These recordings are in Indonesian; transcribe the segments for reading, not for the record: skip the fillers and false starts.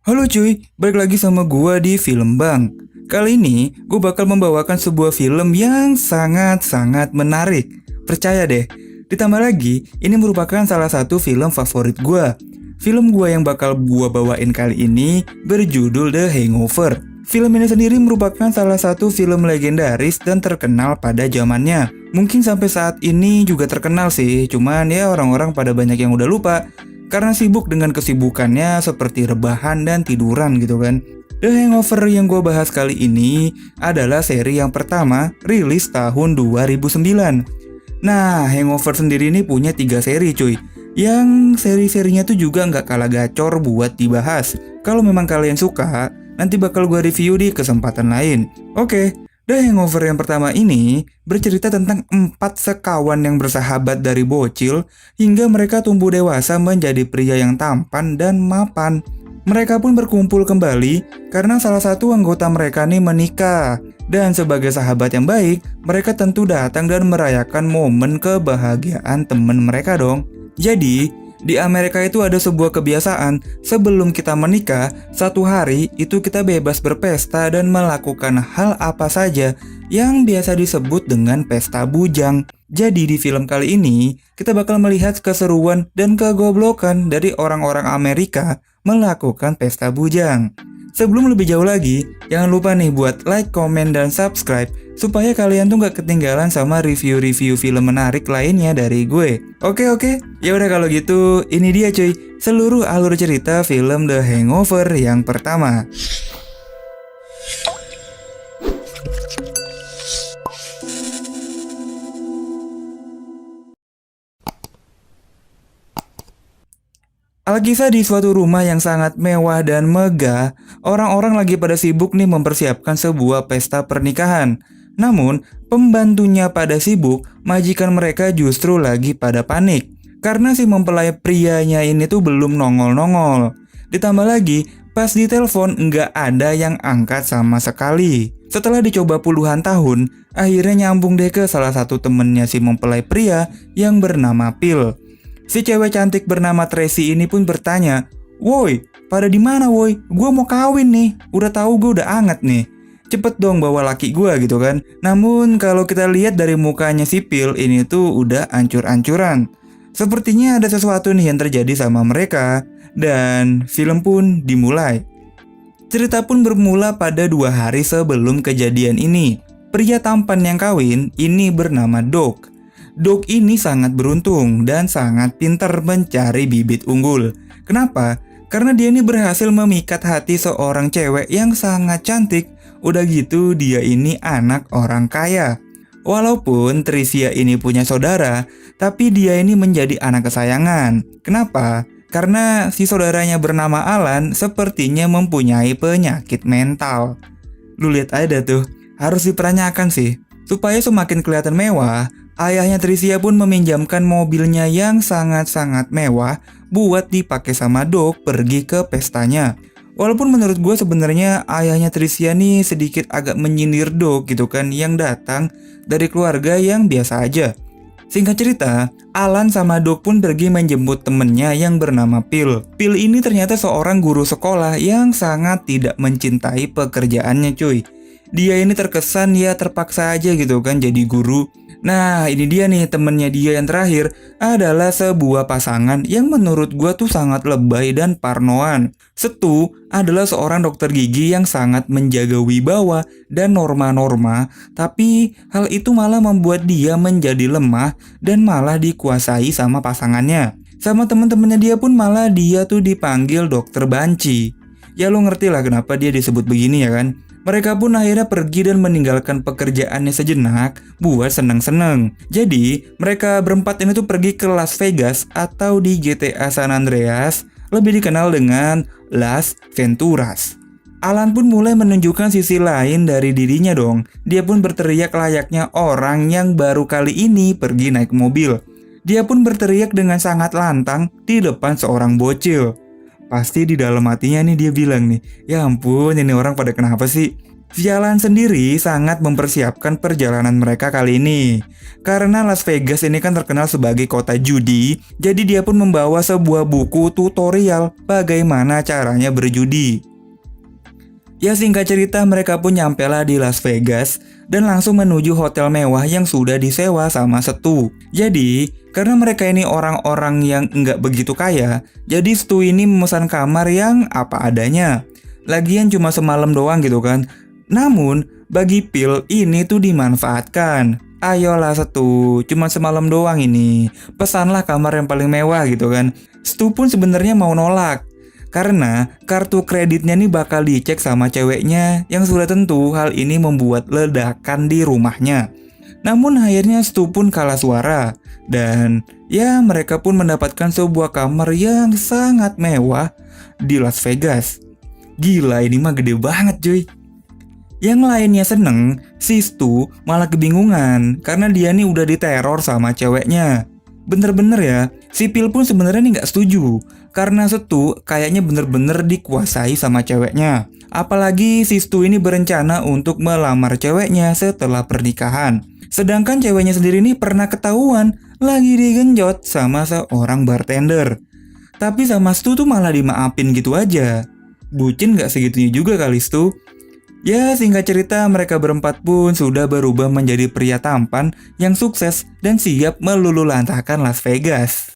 Halo cuy, balik lagi sama gua di Film Bang. Kali ini gue bakal membawakan sebuah film yang sangat-sangat menarik. Percaya deh, ditambah lagi ini merupakan salah satu film favorit gua. Film gua yang bakal gua bawain kali ini berjudul The Hangover. Film ini sendiri merupakan salah satu film legendaris dan terkenal pada zamannya. Mungkin sampai saat ini juga terkenal sih, cuman ya orang-orang pada banyak yang udah lupa karena sibuk dengan kesibukannya seperti rebahan dan tiduran gitu kan. The Hangover yang gue bahas kali ini adalah seri yang pertama rilis tahun 2009. Nah, Hangover sendiri ini punya 3 seri cuy. Yang seri-serinya tuh juga nggak kalah gacor buat dibahas. Kalau memang kalian suka, nanti bakal gue review di kesempatan lain. Oke, The Hangover yang pertama ini bercerita tentang 4 sekawan yang bersahabat dari bocil hingga mereka tumbuh dewasa menjadi pria yang tampan dan mapan. Mereka pun berkumpul kembali karena salah satu anggota mereka nih menikah. Dan sebagai sahabat yang baik, mereka tentu datang dan merayakan momen kebahagiaan temen mereka dong. Jadi, di Amerika itu ada sebuah kebiasaan, sebelum kita menikah, satu hari itu kita bebas berpesta dan melakukan hal apa saja yang biasa disebut dengan pesta bujang. Jadi di film kali ini, kita bakal melihat keseruan dan kegoblokan dari orang-orang Amerika melakukan pesta bujang. Sebelum lebih jauh lagi, jangan lupa nih buat like, komen, dan subscribe supaya kalian tuh gak ketinggalan sama review-review film menarik lainnya dari gue. Oke, ya udah kalau gitu, ini dia cuy, seluruh alur cerita film The Hangover yang pertama. Alkisah di suatu rumah yang sangat mewah dan megah, orang-orang lagi pada sibuk nih mempersiapkan sebuah pesta pernikahan. Namun, pembantunya pada sibuk, majikan mereka justru lagi pada panik. Karena si mempelai prianya ini tuh belum nongol-nongol. Ditambah lagi, pas ditelepon nggak ada yang angkat sama sekali. Setelah dicoba puluhan tahun, akhirnya nyambung deh ke salah satu temennya si mempelai pria yang bernama Phil. Si cewek cantik bernama Tracy ini pun bertanya, "Woi, pada di mana woi? Gua mau kawin nih. Udah tahu gue udah anget nih. Cepet dong bawa laki gua gitu kan." Namun kalau kita lihat dari mukanya si Phil ini tuh udah ancur-ancuran. Sepertinya ada sesuatu nih yang terjadi sama mereka dan film pun dimulai. Cerita pun bermula pada 2 hari sebelum kejadian ini. Pria tampan yang kawin ini bernama Doc. Doc ini sangat beruntung dan sangat pintar mencari bibit unggul. Kenapa? Karena dia ini berhasil memikat hati seorang cewek yang sangat cantik. Udah gitu dia ini anak orang kaya. Walaupun Tricia ini punya saudara, tapi dia ini menjadi anak kesayangan. Kenapa? Karena si saudaranya bernama Alan sepertinya mempunyai penyakit mental. Lu lihat aja tuh, harus diperanyakan sih. Supaya semakin kelihatan mewah, ayahnya Tricia pun meminjamkan mobilnya yang sangat-sangat mewah buat dipakai sama Doc pergi ke pestanya. Walaupun menurut gue sebenarnya ayahnya Tricia nih sedikit agak menyindir Doc gitu kan, yang datang dari keluarga yang biasa aja. Singkat cerita, Alan sama Doc pun pergi menjemput temennya yang bernama Phil. Phil ini ternyata seorang guru sekolah yang sangat tidak mencintai pekerjaannya cuy. Dia ini terkesan ya terpaksa aja gitu kan jadi guru. Nah ini dia nih temennya dia yang terakhir adalah sebuah pasangan yang menurut gua tuh sangat lebay dan parnoan. Setu adalah seorang dokter gigi yang sangat menjaga wibawa dan norma-norma, tapi hal itu malah membuat dia menjadi lemah dan malah dikuasai sama pasangannya. Sama temen-temennya dia pun malah dia tuh dipanggil dokter banci. Ya lo ngerti lah kenapa dia disebut begini ya kan. Mereka pun akhirnya pergi dan meninggalkan pekerjaannya sejenak buat seneng-seneng. Jadi, mereka berempat ini tuh pergi ke Las Vegas atau di GTA San Andreas, lebih dikenal dengan Las Venturas. Alan pun mulai menunjukkan sisi lain dari dirinya dong. Dia pun berteriak layaknya orang yang baru kali ini pergi naik mobil. Dia pun berteriak dengan sangat lantang di depan seorang bocil. Pasti di dalam hatinya nih dia bilang nih, "Ya ampun, ini orang pada kenapa sih?" Si Alan sendiri sangat mempersiapkan perjalanan mereka kali ini. Karena Las Vegas ini kan terkenal sebagai kota judi, jadi dia pun membawa sebuah buku tutorial bagaimana caranya berjudi. Ya singkat cerita mereka pun nyampelah di Las Vegas dan langsung menuju hotel mewah yang sudah disewa sama Stu. Jadi, karena mereka ini orang-orang yang nggak begitu kaya, jadi Stu ini memesan kamar yang apa adanya. Lagian cuma semalam doang gitu kan. Namun, bagi Phil ini tuh dimanfaatkan. Ayolah Stu, cuma semalam doang ini. Pesanlah kamar yang paling mewah gitu kan. Stu pun sebenarnya mau nolak. Karena kartu kreditnya nih bakal dicek sama ceweknya yang sudah tentu hal ini membuat ledakan di rumahnya. Namun akhirnya Stu pun kalah suara. Dan ya mereka pun mendapatkan sebuah kamar yang sangat mewah di Las Vegas. Gila ini mah gede banget cuy. Yang lainnya seneng, si Stu malah kebingungan karena dia nih udah diteror sama ceweknya. Bener-bener ya, si Phil pun sebenarnya nih gak setuju karena Stu kayaknya bener-bener dikuasai sama ceweknya. Apalagi si Stu ini berencana untuk melamar ceweknya setelah pernikahan. Sedangkan ceweknya sendiri nih pernah ketahuan lagi digenjot sama seorang bartender. Tapi sama Stu tuh malah dimaafin gitu aja. Bucin gak segitunya juga kali Stu. Ya singkat cerita mereka berempat pun sudah berubah menjadi pria tampan yang sukses dan siap melululantahkan Las Vegas.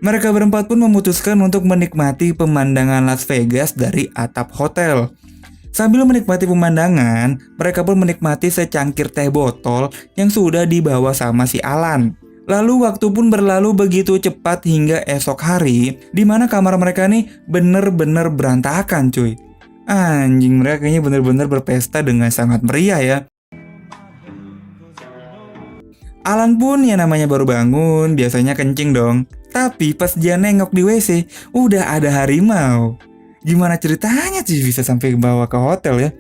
Mereka berempat pun memutuskan untuk menikmati pemandangan Las Vegas dari atap hotel. Sambil menikmati pemandangan, mereka pun menikmati secangkir teh botol yang sudah dibawa sama si Alan. Lalu waktu pun berlalu begitu cepat hingga esok hari, di mana kamar mereka nih bener-bener berantakan cuy. Anjing, mereka kayaknya bener-bener berpesta dengan sangat meriah ya. Alan pun yang namanya baru bangun, biasanya kencing dong. Tapi pas dia nengok di WC, udah ada harimau. Gimana ceritanya sih bisa sampai bawa ke hotel ya?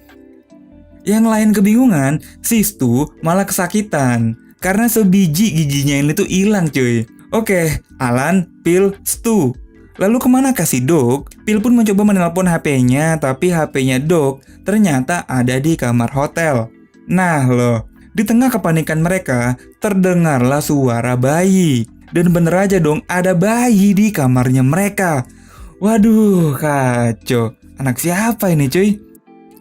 Yang lain kebingungan, si Stu malah kesakitan. Karena sebiji giginya ini tuh hilang cuy. Oke, Alan, Phil, Stu. Lalu kemana si Doc? Phil pun mencoba menelpon HP-nya, tapi HP-nya Doc ternyata ada di kamar hotel. Nah loh, di tengah kepanikan mereka, terdengarlah suara bayi. Dan bener aja dong, ada bayi di kamarnya mereka. Waduh, kacau. Anak siapa ini cuy?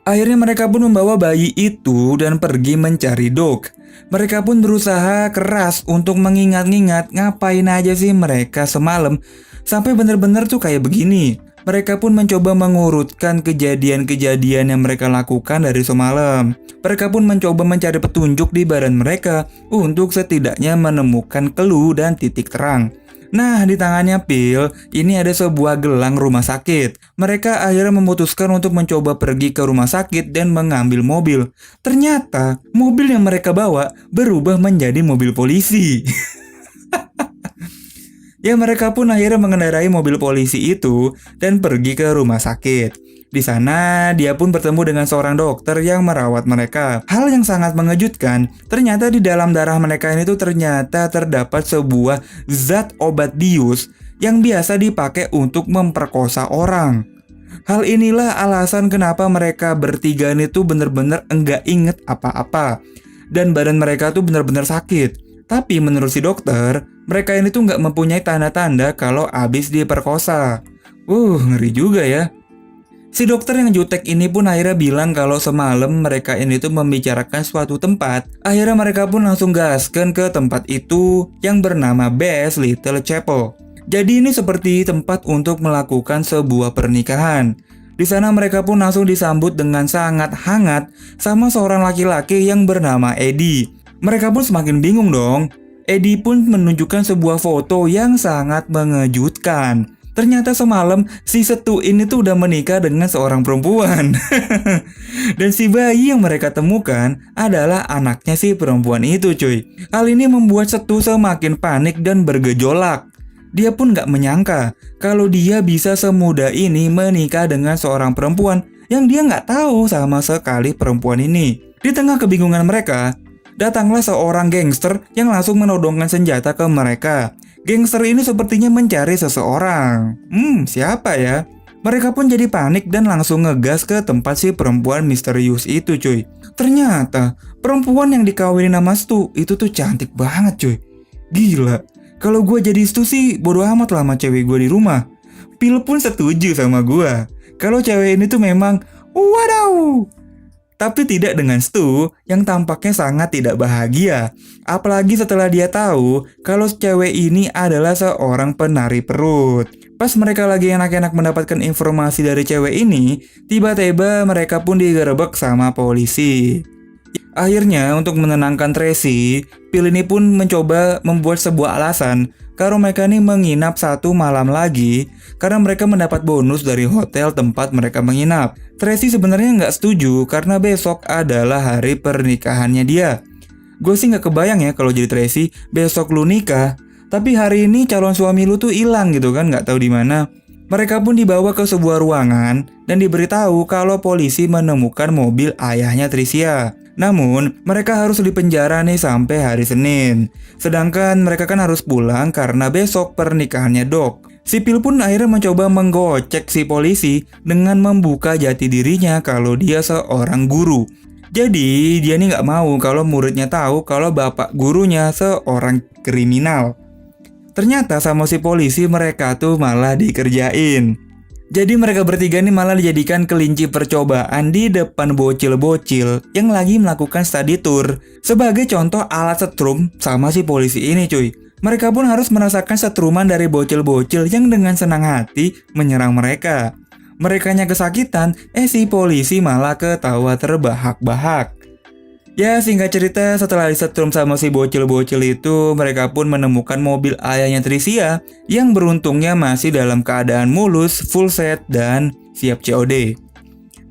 Akhirnya mereka pun membawa bayi itu dan pergi mencari Doc. Mereka pun berusaha keras untuk mengingat-ingat ngapain aja sih mereka semalam. Sampai bener-bener tuh kayak begini. Mereka pun mencoba mengurutkan kejadian-kejadian yang mereka lakukan dari semalam. Mereka pun mencoba mencari petunjuk di badan mereka untuk setidaknya menemukan clue dan titik terang. Nah, di tangannya Phil, ini ada sebuah gelang rumah sakit. Mereka akhirnya memutuskan untuk mencoba pergi ke rumah sakit dan mengambil mobil. Ternyata, mobil yang mereka bawa berubah menjadi mobil polisi. Ya mereka pun akhirnya mengendarai mobil polisi itu dan pergi ke rumah sakit. Di sana dia pun bertemu dengan seorang dokter yang merawat mereka. Hal yang sangat mengejutkan, ternyata di dalam darah mereka ini tuh ternyata terdapat sebuah zat obat bius yang biasa dipakai untuk memperkosa orang. Hal inilah alasan kenapa mereka bertiga ini tuh bener-bener enggak inget apa-apa. Dan badan mereka tuh bener-bener sakit. Tapi menurut si dokter, mereka ini tuh nggak mempunyai tanda-tanda kalau abis diperkosa. Ngeri juga ya. Si dokter yang jutek ini pun akhirnya bilang kalau semalam mereka ini tuh membicarakan suatu tempat. Akhirnya mereka pun langsung gaskan ke tempat itu yang bernama Best Little Chapel. Jadi ini seperti tempat untuk melakukan sebuah pernikahan. Di sana mereka pun langsung disambut dengan sangat hangat sama seorang laki-laki yang bernama Eddie. Mereka pun semakin bingung dong. Eddie pun menunjukkan sebuah foto yang sangat mengejutkan. Ternyata semalam si Stu ini tuh udah menikah dengan seorang perempuan. Dan si bayi yang mereka temukan adalah anaknya si perempuan itu cuy. Hal ini membuat Stu semakin panik dan bergejolak. Dia pun gak menyangka kalau dia bisa semudah ini menikah dengan seorang perempuan yang dia gak tahu sama sekali perempuan ini. Di tengah kebingungan mereka, datanglah seorang gangster yang langsung menodongkan senjata ke mereka. Gangster ini sepertinya mencari seseorang. Siapa ya? Mereka pun jadi panik dan langsung ngegas ke tempat si perempuan misterius itu cuy. Ternyata perempuan yang dikawinin sama Stu itu tuh cantik banget cuy. Gila, kalau gue jadi Stu sih bodo amat lah sama cewek gue di rumah. Pil pun setuju sama gue. Kalau cewek ini tuh memang wadaw. Tapi tidak dengan Stu yang tampaknya sangat tidak bahagia. Apalagi setelah dia tahu kalau cewek ini adalah seorang penari perut. Pas mereka lagi enak-enak mendapatkan informasi dari cewek ini, tiba-tiba mereka pun digerebek sama polisi. Akhirnya untuk menenangkan Tracy, Phil ini pun mencoba membuat sebuah alasan kalau mereka ini menginap 1 malam lagi karena mereka mendapat bonus dari hotel tempat mereka menginap. Tracy sebenarnya nggak setuju karena besok adalah hari pernikahannya dia. Gue sih nggak kebayang ya kalau jadi Tracy, besok lu nikah, tapi hari ini calon suami lu tuh hilang gitu kan, nggak tahu di mana. Mereka pun dibawa ke sebuah ruangan dan diberitahu kalau polisi menemukan mobil ayahnya Tricia. Namun, mereka harus dipenjara nih sampai hari Senin. Sedangkan mereka kan harus pulang karena besok pernikahannya Doc. Si Phil pun akhirnya mencoba menggocek si polisi dengan membuka jati dirinya kalau dia seorang guru. Jadi, dia nih nggak mau kalau muridnya tahu kalau bapak gurunya seorang kriminal. Ternyata sama si polisi mereka tuh malah dikerjain. Jadi mereka bertiga nih malah dijadikan kelinci percobaan di depan bocil-bocil yang lagi melakukan study tour. Sebagai contoh alat setrum sama si polisi ini cuy. Mereka pun harus merasakan setruman dari bocil-bocil yang dengan senang hati menyerang mereka. Merekanya kesakitan, si polisi malah ketawa terbahak-bahak. Ya singkat cerita setelah disetrum sama si bocil-bocil itu, mereka pun menemukan mobil ayahnya Tricia yang beruntungnya masih dalam keadaan mulus, full set, dan siap COD.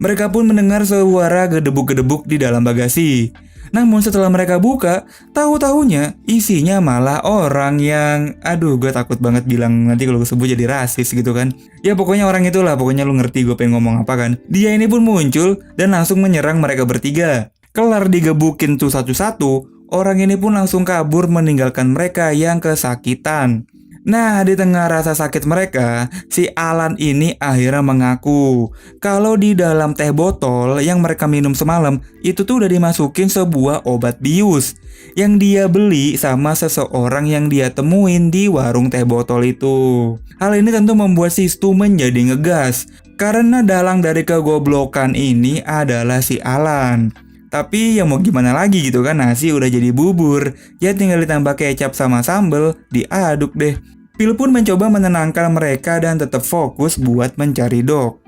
Mereka pun mendengar suara gedebuk-gedebuk di dalam bagasi. Namun setelah mereka buka, tahu-tahunya isinya malah orang yang, aduh gue takut banget bilang nanti kalau gue sebut jadi rasis gitu kan. Ya pokoknya orang itulah, pokoknya lu ngerti gue pengen ngomong apa kan. Dia ini pun muncul dan langsung menyerang mereka bertiga. Kelar digebukin tuh satu-satu, orang ini pun langsung kabur meninggalkan mereka yang kesakitan. Nah, di tengah rasa sakit mereka, si Alan ini akhirnya mengaku kalau di dalam teh botol yang mereka minum semalam itu tuh udah dimasukin sebuah obat bius yang dia beli sama seseorang yang dia temuin di warung teh botol itu. Hal ini tentu membuat si Stu menjadi ngegas karena dalang dari kegoblokan ini adalah si Alan. Tapi ya mau gimana lagi gitu kan, nasi udah jadi bubur, ya tinggal ditambah kecap sama sambel, diaduk deh. Phil pun mencoba menenangkan mereka dan tetap fokus buat mencari Doc.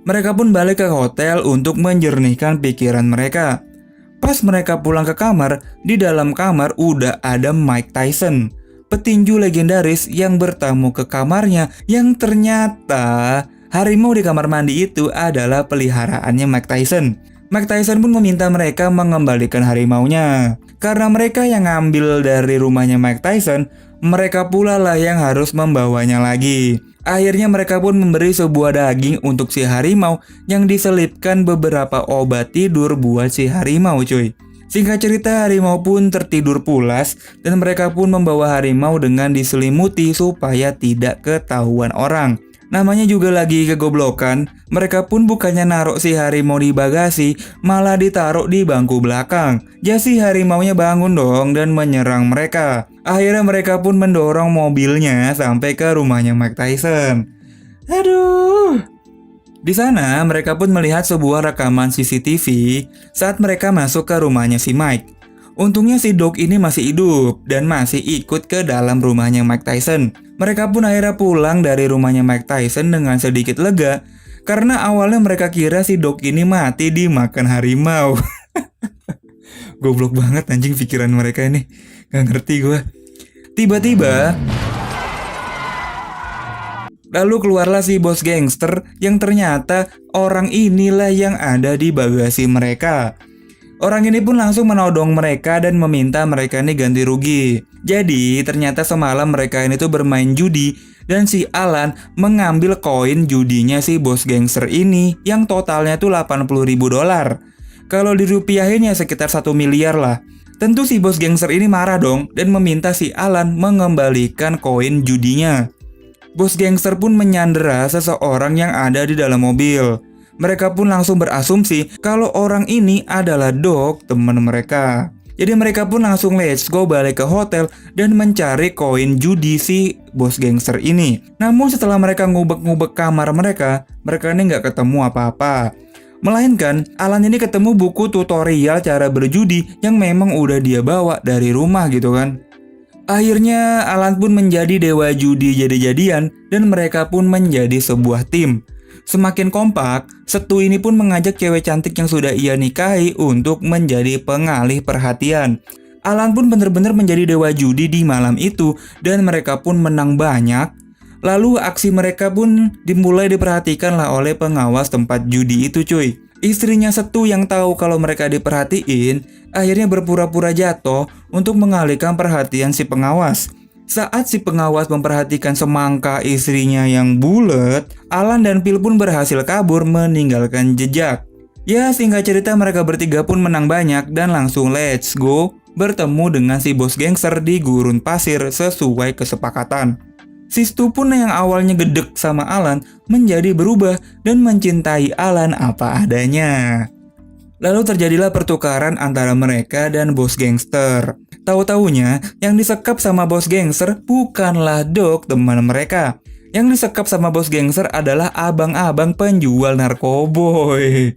Mereka pun balik ke hotel untuk menjernihkan pikiran mereka. Pas mereka pulang ke kamar, di dalam kamar udah ada Mike Tyson, petinju legendaris yang bertamu ke kamarnya yang ternyata harimau di kamar mandi itu adalah peliharaannya Mike Tyson. Mike Tyson pun meminta mereka mengembalikan harimaunya. Karena mereka yang ngambil dari rumahnya Mike Tyson, mereka pula lah yang harus membawanya lagi. Akhirnya mereka pun memberi sebuah daging untuk si harimau yang diselipkan beberapa obat tidur buat si harimau cuy. Singkat cerita, harimau pun tertidur pulas dan mereka pun membawa harimau dengan diselimuti supaya tidak ketahuan orang. Namanya juga lagi kegoblokan, mereka pun bukannya naruh si harimau di bagasi, malah ditaruh di bangku belakang. Ya si harimaunya bangun dong dan menyerang mereka. Akhirnya mereka pun mendorong mobilnya sampai ke rumahnya Mike Tyson. Aduh. Di sana mereka pun melihat sebuah rekaman CCTV saat mereka masuk ke rumahnya si Mike. Untungnya si Doc ini masih hidup dan masih ikut ke dalam rumahnya Mike Tyson. Mereka pun akhirnya pulang dari rumahnya Mike Tyson dengan sedikit lega karena awalnya mereka kira si Doc ini mati dimakan harimau. Goblok banget anjing pikiran mereka ini. Gak ngerti gue. Tiba-tiba lalu keluarlah si bos gangster yang ternyata orang inilah yang ada di bagasi mereka. Orang ini pun langsung menodong mereka dan meminta mereka ini ganti rugi. Jadi ternyata semalam mereka ini tuh bermain judi dan si Alan mengambil koin judinya si bos gangster ini yang totalnya tuh $80.000. Kalau dirupiahin ya sekitar 1 miliar lah. Tentu si bos gangster ini marah dong dan meminta si Alan mengembalikan koin judinya. Bos gangster pun menyandera seseorang yang ada di dalam mobil. Mereka pun langsung berasumsi kalau orang ini adalah Doc, teman mereka. Jadi mereka pun langsung let's go balik ke hotel dan mencari koin judi si bos gangster ini. Namun setelah mereka ngubek-ngubek kamar mereka ini nggak ketemu apa-apa. Melainkan Alan ini ketemu buku tutorial cara berjudi yang memang udah dia bawa dari rumah gitu kan. Akhirnya Alan pun menjadi dewa judi jadi-jadian dan mereka pun menjadi sebuah tim. Semakin kompak, Stu ini pun mengajak cewek cantik yang sudah ia nikahi untuk menjadi pengalih perhatian. Alan pun benar-benar menjadi dewa judi di malam itu dan mereka pun menang banyak. Lalu aksi mereka pun dimulai diperhatikan lah oleh pengawas tempat judi itu cuy. Istrinya Stu yang tahu kalau mereka diperhatiin, akhirnya berpura-pura jatuh untuk mengalihkan perhatian si pengawas. Saat si pengawas memperhatikan semangka istrinya yang bulat, Alan dan Phil pun berhasil kabur meninggalkan jejak. Ya singkat cerita mereka bertiga pun menang banyak dan langsung let's go bertemu dengan si bos gangster di gurun pasir sesuai kesepakatan. Si Stu pun yang awalnya gedek sama Alan menjadi berubah dan mencintai Alan apa adanya. Lalu terjadilah pertukaran antara mereka dan bos gangster. Tahu-taunya yang disekap sama bos gangster bukanlah Doc, teman mereka. Yang disekap sama bos gangster adalah abang-abang penjual narkoboy.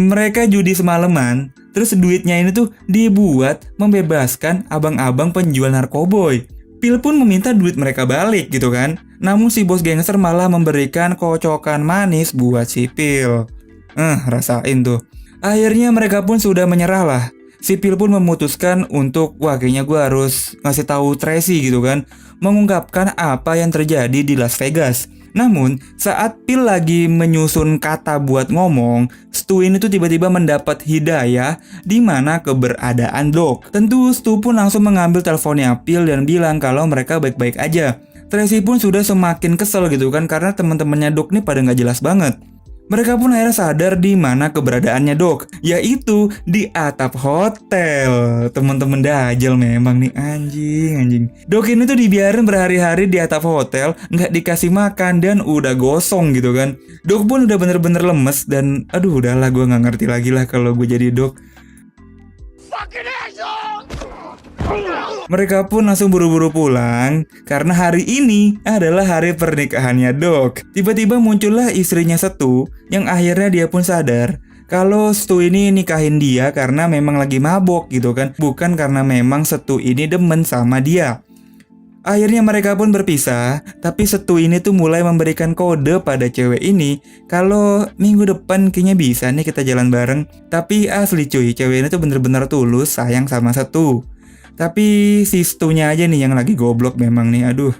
Mereka judi semalaman, terus duitnya ini tuh dibuat membebaskan abang-abang penjual narkoboy. Phil pun meminta duit mereka balik gitu kan. Namun si bos gangster malah memberikan kocokan manis buat si Phil. Rasain tuh. Akhirnya mereka pun sudah menyerah lah. Si Phil pun memutuskan untuk kayaknya gue harus ngasih tahu Tracy gitu kan, mengungkapkan apa yang terjadi di Las Vegas. Namun saat Phil lagi menyusun kata buat ngomong, Stu ini tuh tiba-tiba mendapat hidayah di mana keberadaan Doc. Tentu Stu pun langsung mengambil teleponnya Phil dan bilang kalau mereka baik-baik aja. Tracy pun sudah semakin kesel gitu kan karena teman-temannya Doc nih pada nggak jelas banget. Mereka pun akhirnya sadar di mana keberadaannya Doc, yaitu di atap hotel. Teman-teman dajal memang nih anjing. Doc ini tuh dibiarin berhari-hari di atap hotel, nggak dikasih makan dan udah gosong gitu kan. Doc pun udah bener-bener lemes dan aduh udahlah gue nggak ngerti lagi lah kalau gue jadi Doc. Mereka pun langsung buru-buru pulang karena hari ini adalah hari pernikahannya Doc. Tiba-tiba muncullah istrinya Stu yang akhirnya dia pun sadar kalau Stu ini nikahin dia karena memang lagi mabok gitu kan, bukan karena memang Stu ini demen sama dia. Akhirnya mereka pun berpisah, tapi Stu ini tuh mulai memberikan kode pada cewek ini kalau minggu depan kayaknya bisa nih kita jalan bareng. Tapi asli cuy, cewek ini tuh bener-bener tulus sayang sama Stu. Tapi si Stu-nya aja nih yang lagi goblok memang nih, aduh.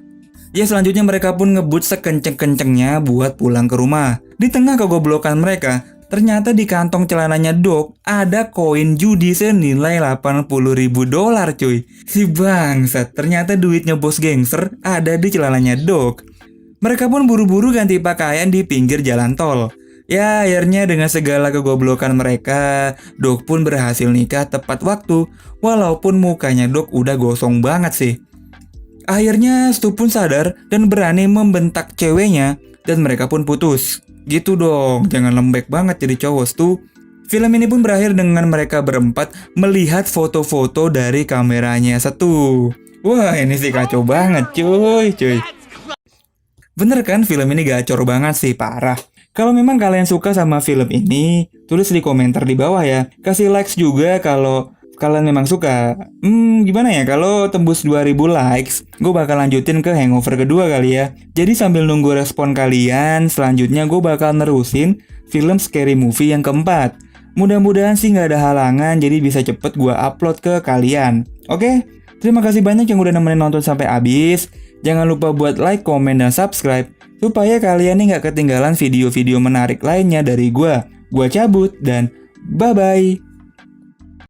Ya selanjutnya mereka pun ngebut sekenceng-kencengnya buat pulang ke rumah. Di tengah kegoblokan mereka, ternyata di kantong celananya Doc ada koin judi senilai $80.000 cuy. Si bangsat, ternyata duitnya bos gangster ada di celananya Doc. Mereka pun buru-buru ganti pakaian di pinggir jalan tol. Ya akhirnya dengan segala kegoblokan mereka, Doc pun berhasil nikah tepat waktu, walaupun mukanya Doc udah gosong banget sih. Akhirnya Stu pun sadar dan berani membentak ceweknya dan mereka pun putus. Gitu dong, jangan lembek banget jadi cowok Stu. Film ini pun berakhir dengan mereka berempat melihat foto-foto dari kameranya Stu. Wah ini sih kacau banget cuy. Bener kan film ini gacor banget sih, parah. Kalau memang kalian suka sama film ini, tulis di komentar di bawah ya. Kasih likes juga kalau kalian memang suka. Gimana ya, kalau tembus 2000 likes, gue bakal lanjutin ke hangover kedua kali ya. Jadi sambil nunggu respon kalian, selanjutnya gue bakal nerusin film scary movie yang keempat. Mudah-mudahan sih gak ada halangan, jadi bisa cepet gue upload ke kalian. Oke? Terima kasih banyak yang udah nemenin nonton sampai habis. Jangan lupa buat like, komen, dan subscribe supaya kalian nih gak ketinggalan video-video menarik lainnya dari gue. Gue cabut dan bye-bye.